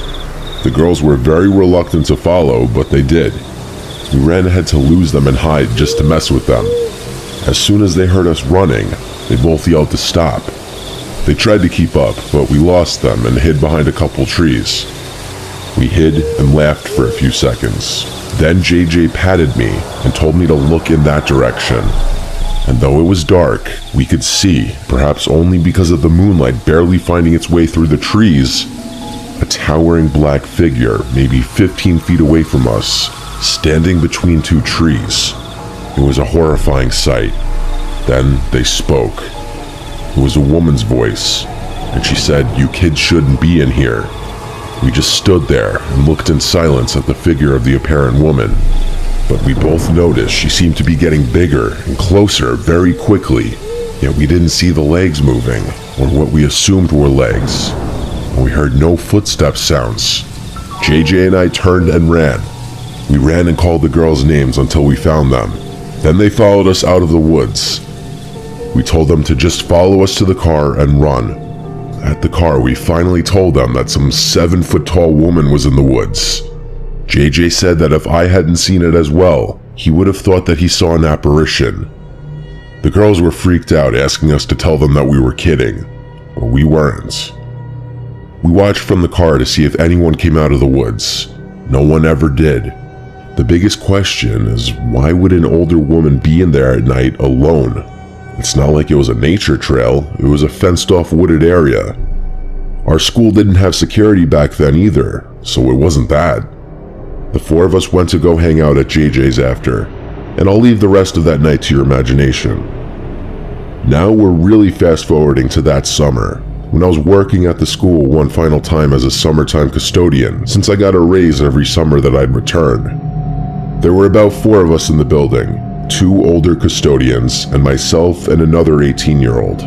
The girls were very reluctant to follow, but they did. We ran ahead to lose them and hide just to mess with them. As soon as they heard us running, they both yelled to stop. They tried to keep up, but we lost them and hid behind a couple trees. We hid and laughed for a few seconds. Then JJ patted me and told me to look in that direction. And though it was dark, we could see, perhaps only because of the moonlight barely finding its way through the trees, a towering black figure, maybe 15 feet away from us, standing between two trees. It was a horrifying sight. Then they spoke. It was a woman's voice, and she said, "You kids shouldn't be in here." We just stood there and looked in silence at the figure of the apparent woman. But we both noticed she seemed to be getting bigger and closer very quickly, yet we didn't see the legs moving, or what we assumed were legs. And we heard no footstep sounds. JJ and I turned and ran. We ran and called the girls' names until we found them. Then they followed us out of the woods. We told them to just follow us to the car and run. At the car, we finally told them that some 7-foot-tall woman was in the woods. JJ said that if I hadn't seen it as well, he would have thought that he saw an apparition. The girls were freaked out, asking us to tell them that we were kidding, but we weren't. We watched from the car to see if anyone came out of the woods. No one ever did. The biggest question is, why would an older woman be in there at night alone? It's not like it was a nature trail, it was a fenced-off wooded area. Our school didn't have security back then either, so it wasn't that. The four of us went to go hang out at JJ's after, and I'll leave the rest of that night to your imagination. Now we're really fast-forwarding to that summer. when I was working at the school one final time as a summertime custodian, since I got a raise every summer that I'd return. There were about 4 of us in the building, 2 older custodians and myself and another 18-year-old.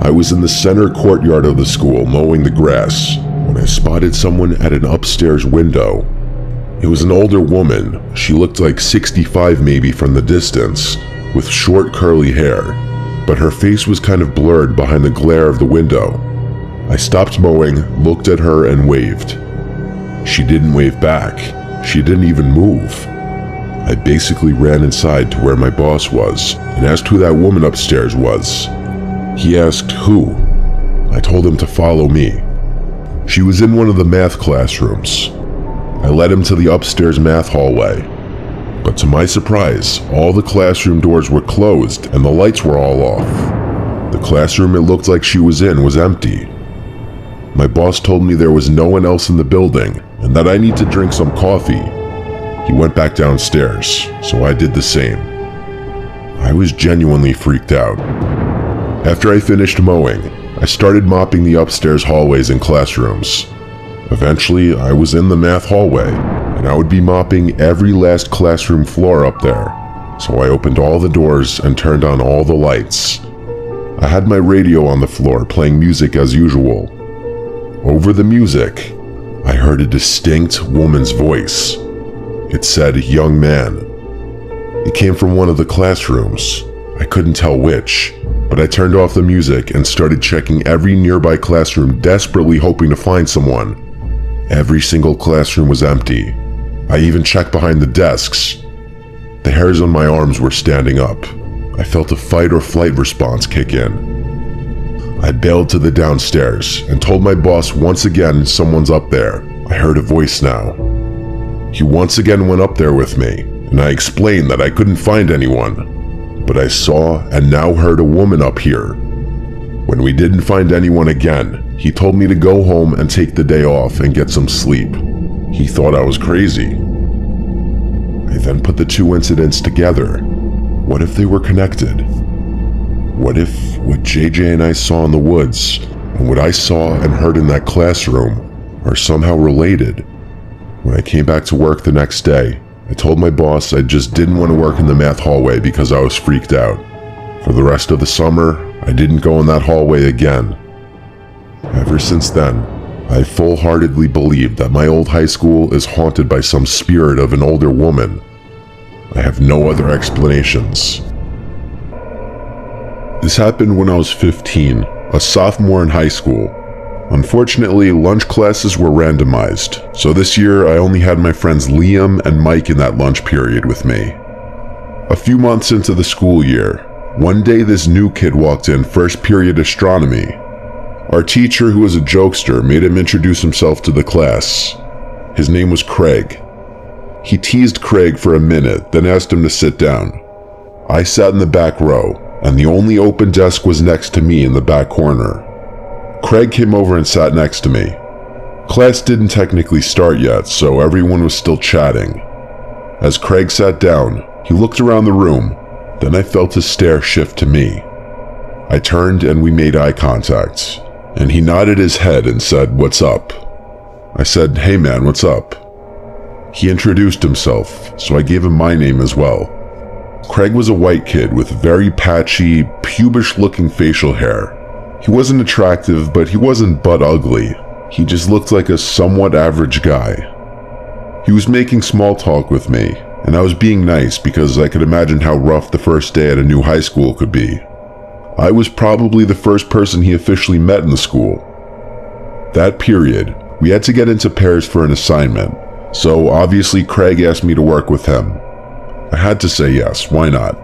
I was in the center courtyard of the school mowing the grass when I spotted someone at an upstairs window. It was an older woman. She looked like 65 maybe from the distance, with short curly hair, but her face was kind of blurred behind the glare of the window. I stopped mowing, looked at her and waved. She didn't wave back. She didn't even move. I basically ran inside to where my boss was and asked who that woman upstairs was. He asked who. I told him to follow me. She was in one of the math classrooms. I led him to the upstairs math hallway. But to my surprise, all the classroom doors were closed and the lights were all off. The classroom it looked like she was in was empty. My boss told me there was no one else in the building and that I need to drink some coffee. He went back downstairs, so I did the same. I was genuinely freaked out. After I finished mowing, I started mopping the upstairs hallways and classrooms. Eventually, I was in the math hallway, and I would be mopping every last classroom floor up there. So I opened all the doors and turned on all the lights. I had my radio on the floor playing music as usual. Over the music, I heard a distinct woman's voice. It said, "Young man." It came from one of the classrooms. I couldn't tell which, but I turned off the music and started checking every nearby classroom, desperately hoping to find someone. Every single classroom was empty. I even checked behind the desks. The hairs on my arms were standing up. I felt a fight or flight response kick in. I bailed to the downstairs and told my boss once again someone's up there. I heard a voice now. He once again went up there with me, and I explained that I couldn't find anyone. But I saw and now heard a woman up here. When we didn't find anyone again, he told me to go home and take the day off and get some sleep. He thought I was crazy. I then put the 2 incidents together. What if they were connected? What if what JJ and I saw in the woods and what I saw and heard in that classroom are somehow related? When I came back to work the next day, I told my boss I just didn't want to work in the math hallway because I was freaked out. For the rest of the summer, I didn't go in that hallway again. Ever since then, I full-heartedly believe that my old high school is haunted by some spirit of an older woman. I have no other explanations. This happened when I was 15, a sophomore in high school. Unfortunately, lunch classes were randomized, so this year I only had my friends Liam and Mike in that lunch period with me. A few months into the school year, one day this new kid walked in first period astronomy. Our teacher, who was a jokester, made him introduce himself to the class. His name was Craig. He teased Craig for a minute, then asked him to sit down. I sat in the back row, and the only open desk was next to me in the back corner. Craig came over and sat next to me. Class didn't technically start yet, so everyone was still chatting. As Craig sat down, he looked around the room, then I felt his stare shift to me. I turned and we made eye contact, and he nodded his head and said, "What's up?" I said, "Hey man, what's up?" He introduced himself, so I gave him my name as well. Craig was a white kid with very patchy, pubish-looking facial hair. He wasn't attractive, but he wasn't butt ugly. He just looked like a somewhat average guy. He was making small talk with me, and I was being nice because I could imagine how rough the first day at a new high school could be. I was probably the first person he officially met in the school. That period, we had to get into pairs for an assignment, so obviously Craig asked me to work with him. I had to say yes, why not?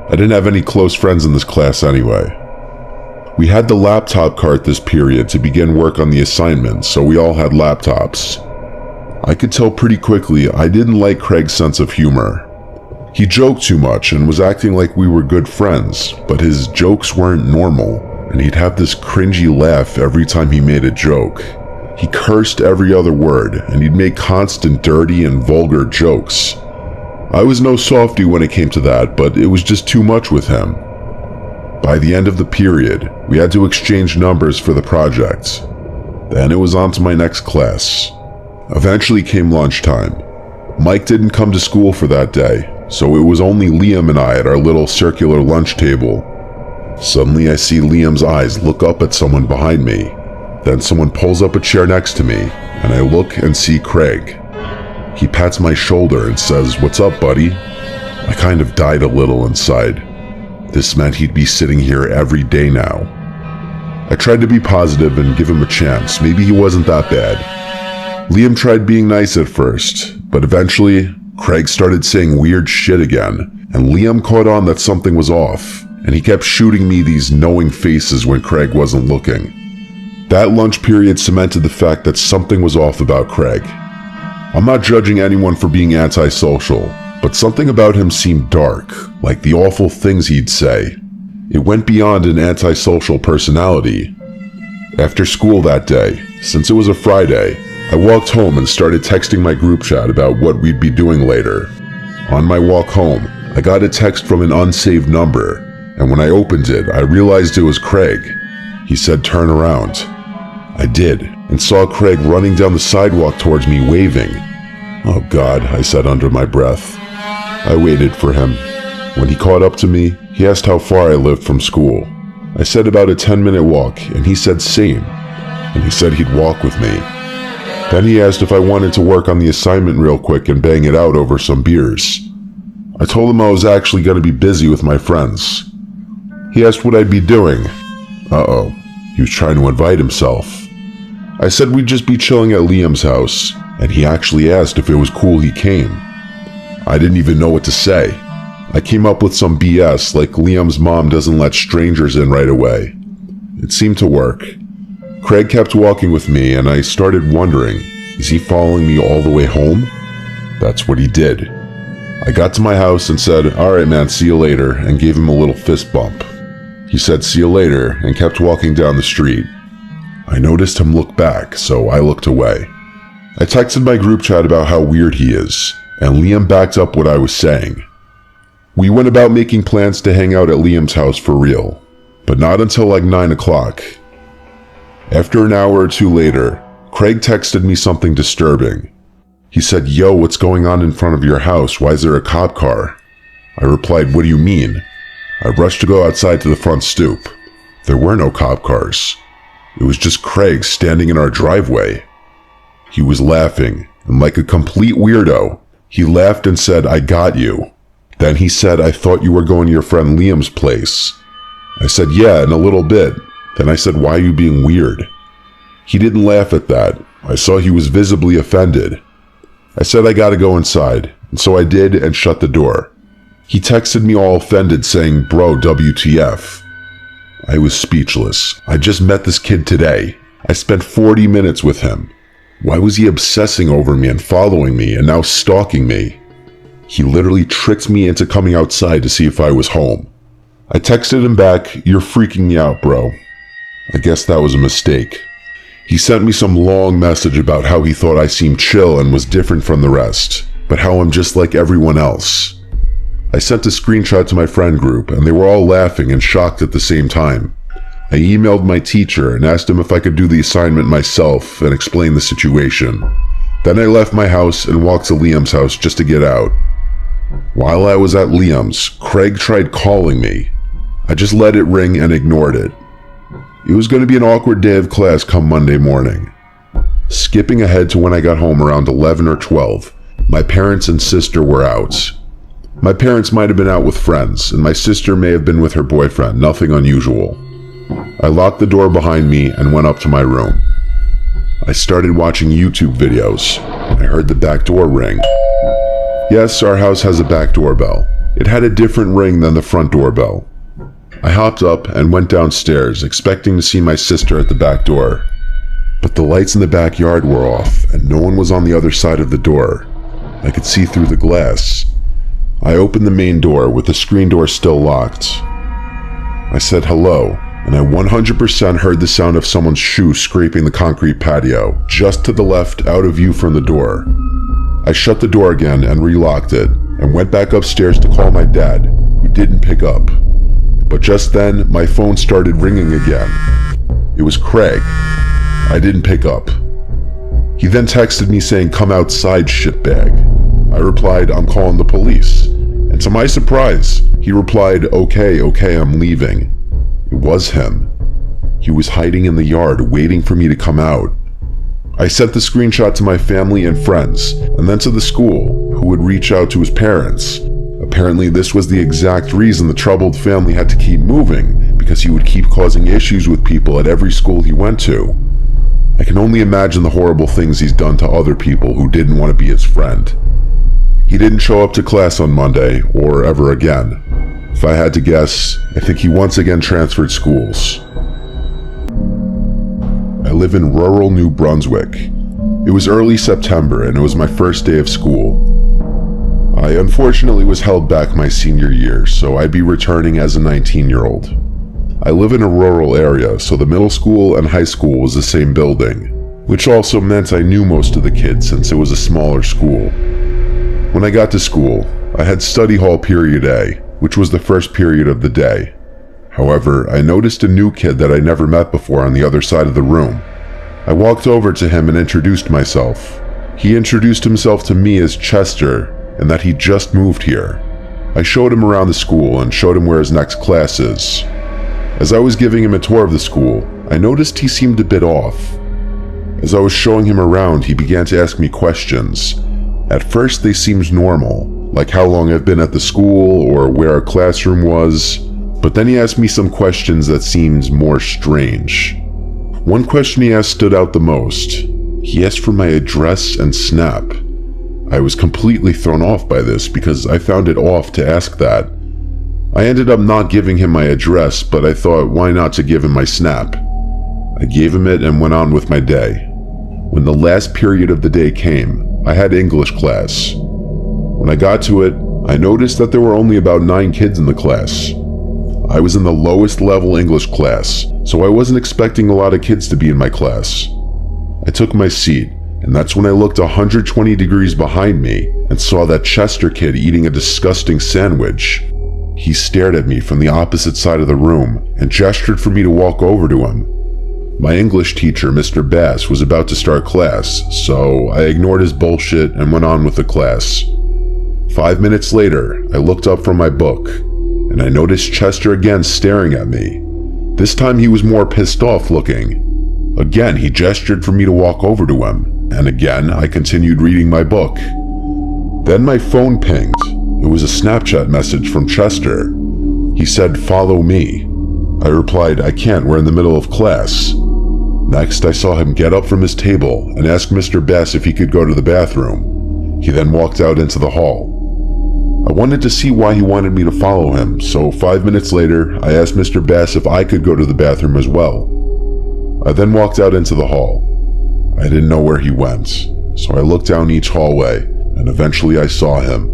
I didn't have any close friends in this class anyway. We had the laptop cart this period to begin work on the assignment, so we all had laptops. I could tell pretty quickly I didn't like Craig's sense of humor. He joked too much and was acting like we were good friends, but his jokes weren't normal, and he'd have this cringy laugh every time he made a joke. He cursed every other word, and he'd make constant dirty and vulgar jokes. I was no softie when it came to that, but it was just too much with him. By the end of the period, we had to exchange numbers for the project. Then it was on to my next class. Eventually came lunchtime. Mike didn't come to school for that day, so it was only Liam and I at our little circular lunch table. Suddenly I see Liam's eyes look up at someone behind me. Then someone pulls up a chair next to me, and I look and see Craig. He pats my shoulder and says, "What's up, buddy?" I kind of died a little inside. This meant he'd be sitting here every day now. I tried to be positive and give him a chance. Maybe he wasn't that bad. Liam tried being nice at first, but eventually, Craig started saying weird shit again, and Liam caught on that something was off, and he kept shooting me these knowing faces when Craig wasn't looking. That lunch period cemented the fact that something was off about Craig. I'm not judging anyone for being antisocial, but something about him seemed dark, like the awful things he'd say. It went beyond an antisocial personality. After school that day, since it was a Friday, I walked home and started texting my group chat about what we'd be doing later. On my walk home, I got a text from an unsaved number, and when I opened it, I realized it was Craig. He said, "Turn around." I did, and saw Craig running down the sidewalk towards me waving. "Oh God," I said under my breath. I waited for him. When he caught up to me, he asked how far I lived from school. I said about a 10-minute walk, and he said same, and he said he'd walk with me. Then he asked if I wanted to work on the assignment real quick and bang it out over some beers. I told him I was actually going to be busy with my friends. He asked what I'd be doing. Uh-oh, he was trying to invite himself. I said we'd just be chilling at Liam's house, and he actually asked if it was cool he came. I didn't even know what to say. I came up with some BS like Liam's mom doesn't let strangers in right away. It seemed to work. Craig kept walking with me, and I started wondering, is he following me all the way home? That's what he did. I got to my house and said, "Alright man, see you later," and gave him a little fist bump. He said see you later and kept walking down the street. I noticed him look back, so I looked away. I texted my group chat about how weird he is, and Liam backed up what I was saying. We went about making plans to hang out at Liam's house for real, but not until like 9 o'clock. After an hour or two later, Craig texted me something disturbing. He said, "Yo, what's going on in front of your house? Why is there a cop car?" I replied, "What do you mean?" I rushed to go outside to the front stoop. There were no cop cars. It was just Craig standing in our driveway. He was laughing, and like a complete weirdo, he laughed and said, "I got you." Then he said, "I thought you were going to your friend Liam's place." I said, "Yeah, in a little bit." Then I said, "Why are you being weird?" He didn't laugh at that. I saw he was visibly offended. I said I gotta go inside, and so I did and shut the door. He texted me all offended saying, "Bro, WTF?" I was speechless. I just met this kid today. I spent 40 minutes with him. Why was he obsessing over me and following me and now stalking me? He literally tricked me into coming outside to see if I was home. I texted him back, "You're freaking me out, bro." I guess that was a mistake. He sent me some long message about how he thought I seemed chill and was different from the rest, but how I'm just like everyone else. I sent a screenshot to my friend group, and they were all laughing and shocked at the same time. I emailed my teacher and asked him if I could do the assignment myself and explain the situation. Then I left my house and walked to Liam's house just to get out. While I was at Liam's, Craig tried calling me. I just let it ring and ignored it. It was going to be an awkward day of class come Monday morning. Skipping ahead to when I got home around 11 or 12, my parents and sister were out. My parents might have been out with friends, and my sister may have been with her boyfriend, nothing unusual. I locked the door behind me and went up to my room. I started watching YouTube videos, and I heard the back door ring. Yes, our house has a back doorbell. It had a different ring than the front doorbell. I hopped up and went downstairs, expecting to see my sister at the back door. But the lights in the backyard were off, and no one was on the other side of the door. I could see through the glass. I opened the main door with the screen door still locked. I said hello, and I 100% heard the sound of someone's shoe scraping the concrete patio, just to the left out of view from the door. I shut the door again and relocked it, and went back upstairs to call my dad, who didn't pick up. But just then, my phone started ringing again. It was Craig. I didn't pick up. He then texted me saying, "Come outside, shitbag." I replied, "I'm calling the police." And to my surprise, he replied, okay, I'm leaving." It was him. He was hiding in the yard, waiting for me to come out. I sent the screenshot to my family and friends, and then to the school, who would reach out to his parents. Apparently, this was the exact reason the troubled family had to keep moving, because he would keep causing issues with people at every school he went to. I can only imagine the horrible things he's done to other people who didn't want to be his friend. He didn't show up to class on Monday, or ever again. If I had to guess, I think he once again transferred schools. I live in rural New Brunswick. It was early September and it was my first day of school. I unfortunately was held back my senior year, so I'd be returning as a 19-year-old. I live in a rural area, so the middle school and high school was the same building, which also meant I knew most of the kids since it was a smaller school. When I got to school, I had study hall period A, which was the first period of the day. However, I noticed a new kid that I never met before on the other side of the room. I walked over to him and introduced myself. He introduced himself to me as Chester, and that he just moved here. I showed him around the school and showed him where his next class is. As I was giving him a tour of the school, I noticed he seemed a bit off. As I was showing him around, he began to ask me questions. At first they seemed normal, like how long I've been at the school or where our classroom was, but then he asked me some questions that seemed more strange. One question he asked stood out the most. He asked for my address and snap. I was completely thrown off by this because I found it off to ask that. I ended up not giving him my address, but I thought why not to give him my snap. I gave him it and went on with my day. When the last period of the day came, I had English class. When I got to it, I noticed that there were only about 9 kids in the class. I was in the lowest level English class, so I wasn't expecting a lot of kids to be in my class. I took my seat, and that's when I looked 120 degrees behind me and saw that Chester kid eating a disgusting sandwich. He stared at me from the opposite side of the room and gestured for me to walk over to him. My English teacher, Mr. Bass, was about to start class, so I ignored his bullshit and went on with the class. 5 minutes later, I looked up from my book, and I noticed Chester again staring at me. This time he was more pissed off looking. Again, he gestured for me to walk over to him, and again, I continued reading my book. Then my phone pinged. It was a Snapchat message from Chester. He said, "Follow me." I replied, "I can't, we're in the middle of class." Next, I saw him get up from his table and ask Mr. Bass if he could go to the bathroom. He then walked out into the hall. I wanted to see why he wanted me to follow him, so 5 minutes later, I asked Mr. Bass if I could go to the bathroom as well. I then walked out into the hall. I didn't know where he went, so I looked down each hallway, and eventually I saw him.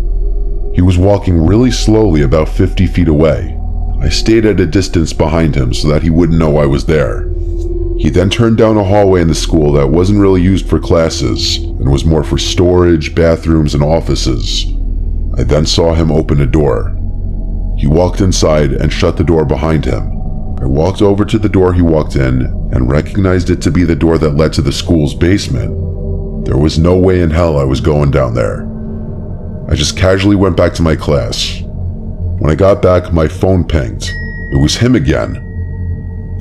He was walking really slowly about 50 feet away. I stayed at a distance behind him so that he wouldn't know I was there. He then turned down a hallway in the school that wasn't really used for classes and was more for storage, bathrooms, and offices. I then saw him open a door. He walked inside and shut the door behind him. I walked over to the door he walked in and recognized it to be the door that led to the school's basement. There was no way in hell I was going down there. I just casually went back to my class. When I got back, my phone pinged. It was him again.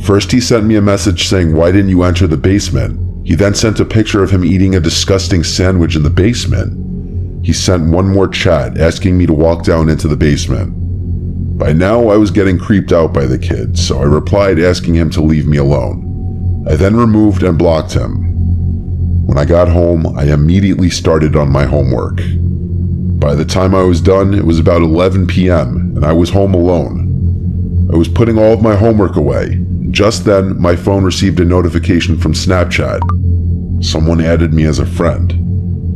First, he sent me a message saying, "Why didn't you enter the basement?" He then sent a picture of him eating a disgusting sandwich in the basement. He sent one more chat asking me to walk down into the basement. By now, I was getting creeped out by the kid, so I replied asking him to leave me alone. I then removed and blocked him. When I got home, I immediately started on my homework. By the time I was done, it was about 11 p.m., and I was home alone. I was putting all of my homework away. Just then, my phone received a notification from Snapchat. Someone added me as a friend.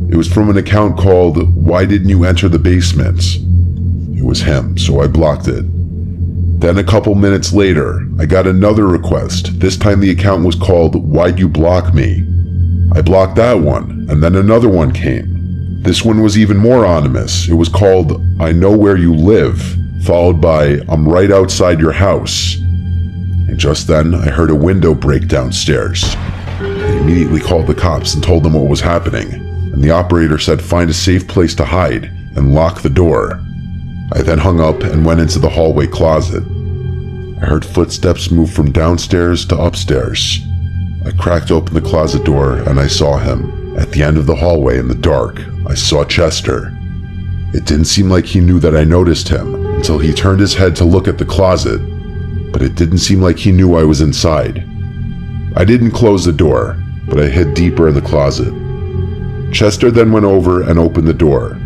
It was from an account called "Why Didn't You Enter the Basement?" It was him, so I blocked it. Then a couple minutes later, I got another request. This time the account was called "Why'd You Block Me?" I blocked that one, and then another one came. This one was even more ominous. It was called "I Know Where You Live," followed by, "I'm right outside your house." And just then, I heard a window break downstairs. I immediately called the cops and told them what was happening, and the operator said find a safe place to hide and lock the door. I then hung up and went into the hallway closet. I heard footsteps move from downstairs to upstairs. I cracked open the closet door and I saw him. At the end of the hallway in the dark, I saw Chester. It didn't seem like he knew that I noticed him until he turned his head to look at the closet, but it didn't seem like he knew I was inside. I didn't close the door, but I hid deeper in the closet. Chester then went over and opened the door.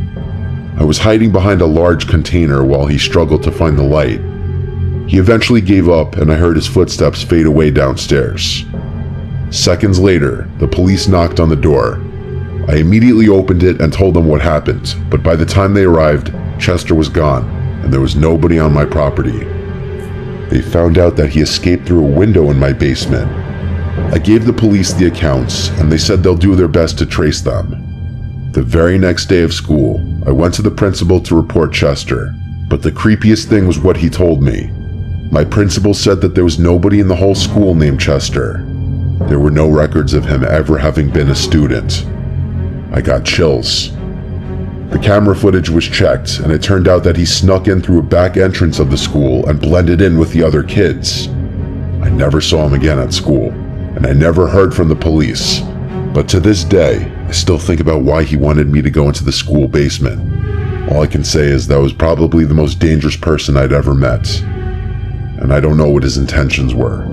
I was hiding behind a large container while he struggled to find the light. He eventually gave up and I heard his footsteps fade away downstairs. Seconds later, the police knocked on the door. I immediately opened it and told them what happened, but by the time they arrived, Chester was gone and there was nobody on my property. They found out that he escaped through a window in my basement. I gave the police the accounts and they said they'll do their best to trace them. The very next day of school, I went to the principal to report Chester, but the creepiest thing was what he told me. My principal said that there was nobody in the whole school named Chester. There were no records of him ever having been a student. I got chills. The camera footage was checked, and it turned out that he snuck in through a back entrance of the school and blended in with the other kids. I never saw him again at school, and I never heard from the police. But to this day, I still think about why he wanted me to go into the school basement. All I can say is that was probably the most dangerous person I'd ever met. And I don't know what his intentions were.